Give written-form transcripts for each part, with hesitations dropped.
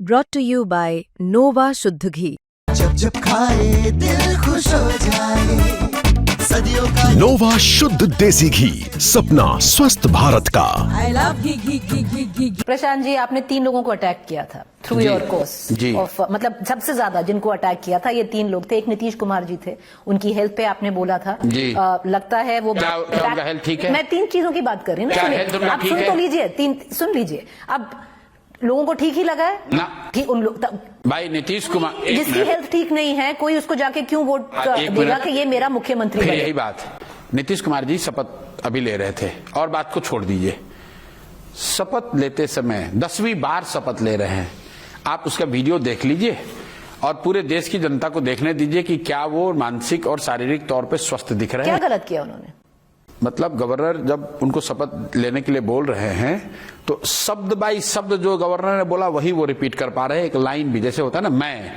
brought to you by Nova शुद्ध घी। जब जब खाए दिल खुश हो जाए, सदियों का नोवा शुद्ध देसी घी, सपना स्वस्थ भारत का। I love घी घी घी घी घी। प्रशांत जी, आपने 3 लोगों को अटैक किया था थ्रू योर कोर्स ऑफ, मतलब सबसे ज्यादा जिनको अटैक किया था ये 3 लोग थे। एक नीतीश कुमार जी थे, उनकी हेल्थ पे आपने बोला था जी। लगता है वो क्या उनका हेल्थ ठीक है? मैं 3 चीजों की बात कर रही हूँ ना, आप सुन तो लीजिए, सुन लीजिए। अब लोगों को ठीक ही लगा है ना कि उन लोग भाई नीतीश कुमार जिसकी हेल्थ ठीक नहीं है, कोई उसको जाके क्यों वोट देगा कि ये मेरा मुख्यमंत्री है? यही बात, नीतीश कुमार जी शपथ अभी ले रहे थे और बात को छोड़ दीजिए। शपथ लेते समय 10वीं बार शपथ ले रहे हैं, आप उसका वीडियो देख लीजिए और पूरे देश की जनता को देखने दीजिए कि क्या वो मानसिक और शारीरिक तौर पे स्वस्थ दिख रहे हैं। क्या गलत किया उन्होंने? मतलब गवर्नर जब उनको शपथ लेने के लिए बोल रहे हैं तो शब्द बाई शब्द जो गवर्नर ने बोला वही वो रिपीट कर पा रहे हैं। एक लाइन भी जैसे होता है ना, मैं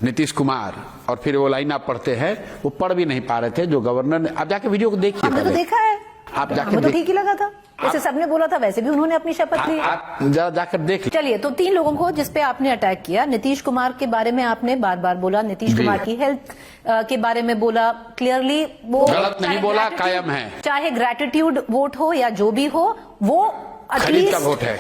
नीतीश कुमार, और फिर वो लाइन आप पढ़ते हैं, वो पढ़ भी नहीं पा रहे थे जो गवर्नर ने। आप जाके वीडियो को देखिए, हमने तो देखा है, आप जाके हमें तो ठीक ही लगा था, जैसे सबने बोला था वैसे भी उन्होंने अपनी शपथ ली। आप जरा जाकर देख। चलिए, तो 3 लोगों को जिसपे आपने अटैक किया, नीतीश कुमार के बारे में आपने बार बार बोला, नीतीश कुमार की हेल्थ के बारे में बोला, क्लियरली वो गलत नहीं बोला, कायम है। चाहे ग्रेटिट्यूड वोट हो या जो भी हो, वो खरीद का वोट है,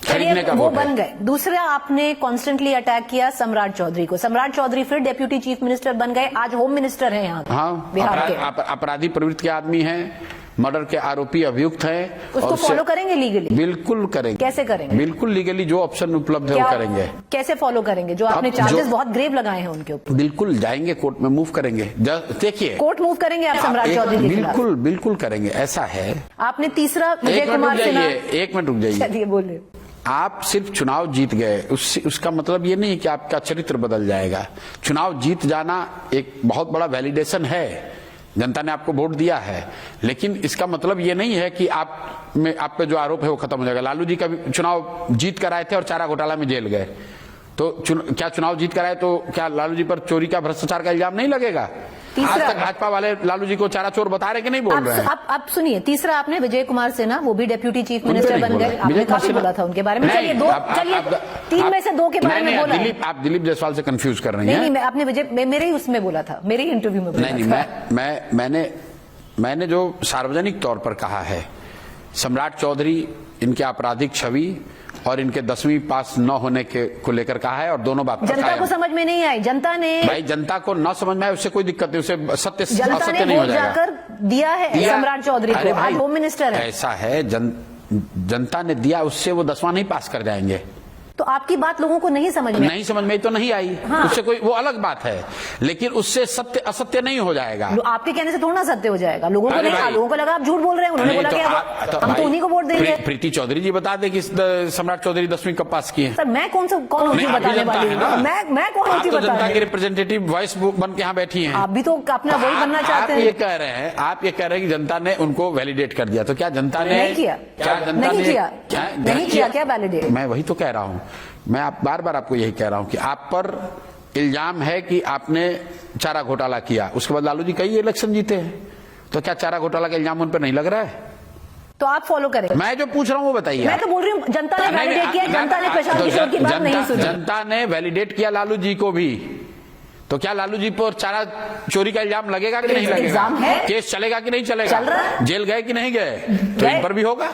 खरीदने का वो वोट बन गए। दूसरा, आपने कॉन्स्टेंटली अटैक किया सम्राट चौधरी को। सम्राट चौधरी फिर डेप्यूटी चीफ मिनिस्टर बन गए, आज होम मिनिस्टर हैं यहाँ। हाँ, बिहार के अपराधी प्रवृत्ति के आदमी हैं, मर्डर के आरोपी अभियुक्त हैं। उसको फॉलो करेंगे लीगली? बिल्कुल करेंगे। कैसे करेंगे? बिल्कुल लीगली, जो ऑप्शन उपलब्ध है वो करेंगे। कैसे फॉलो करेंगे? जो आपने चार्जेस बहुत ग्रेव लगाए हैं उनके ऊपर। बिल्कुल जाएंगे कोर्ट में, मूव करेंगे। देखिए, कोर्ट मूव करेंगे आप सम्राट चौधरी के खिलाफ? बिल्कुल बिल्कुल करेंगे, ऐसा है। आपने तीसरा, विजय कुमार सिन्हा। 1 मिनट रुक जाइए। चलिए बोलिए। आप सिर्फ चुनाव जीत गए उसका मतलब ये नहीं कि आपका चरित्र बदल जाएगा। चुनाव जीत जाना एक बहुत बड़ा वैलिडेशन है, जनता ने आपको वोट दिया है, लेकिन इसका मतलब ये नहीं है कि आप पे जो आरोप है वो खत्म हो जाएगा। लालू जी का भी चुनाव जीत कर आए थे और चारा घोटाला में जेल गए, तो क्या चुनाव जीत कर आए तो क्या लालू जी पर चोरी का, भ्रष्टाचार का इल्जाम नहीं लगेगा? आज तक भाजपा वाले लालू जी को चारा चोर बता रहे कि नहीं बोल रहे हैं? आप सुनिए, तीसरा आपने विजय कुमार सिन्हा, वो भी डेप्यूटी चीफ मिनिस्टर बन गए, आपने काफी बोला था उनके बारे में। चलिए 3 में से 2 के बारे में बोला। आप दिलीप जायसवाल से कंफ्यूज कर रही हैं। नहीं, आपने विजय, मेरे ही उसमें बोला था, मेरे ही इंटरव्यू में बोला था। नहीं, मैंने जो सार्वजनिक तौर पर कहा है, सम्राट चौधरी, इनके आपराधिक छवि और इनके 10वीं पास न होने को लेकर कहा है, और दोनों बात जनता को समझ में नहीं आई। जनता ने, भाई जनता को न समझ में आए उससे कोई दिक्कत नहीं, उससे सत्य असत्य नहीं हो जाएगा। जाकर दिया है सम्राट चौधरी को, आज होम मिनिस्टर है। ऐसा है, जनता ने दिया, उससे वो 10वां नहीं पास कर जाएंगे। तो आपकी बात लोगों को नहीं समझ में तो नहीं आई। हाँ। उससे कोई, वो अलग बात है, लेकिन उससे सत्य असत्य नहीं हो जाएगा। आपके कहने से थोड़ा ना सत्य हो जाएगा। लोगों को नहीं, लोगों को लगा आप झूठ बोल रहे हैं, उन्होंने बोला कि हम तो उन्हीं को वोट देंगे। प्रीति चौधरी जी बता दे कि सम्राट चौधरी 10वीं कब पास किए? सर, मैं कौन होती बताने वाली हूँ? मैं कौन होती बताने? जनता की रिप्रेजेंटेटिव वॉइस बन के यहाँ बैठी हैं। आप भी तो अपना वही बनना चाहते हैं। आप ये कह रहे हैं कि जनता ने उनको वैलिडेट कर दिया, तो क्या जनता ने नहीं किया? क्या जनता नहीं किया? क्या वैलिडेट? मैं वही तो कह रहा हूँ, मैं बार बार आपको यही कह रहा हूं कि आप पर इल्जाम है कि आपने चारा घोटाला किया, उसके बाद लालू जी कई इलेक्शन जीते हैं, तो क्या चारा घोटाला का इल्जाम उन पर नहीं लग रहा है? तो आप फॉलो करें। मैं जो पूछ रहा हूँ वो बताइए। मैं तो बोल रही हूँ, जनता ने वैलिडेट किया, जनता ने प्रशांत किशोर की बात नहीं सुनी। जनता ने वैलिडेट किया लालू जी को भी, तो क्या लालू जी पर चारा चोरी का इल्जाम लगेगा कि नहीं लगेगा? केस चलेगा कि नहीं चलेगा? जेल गए कि नहीं गए? तो इन पर भी होगा।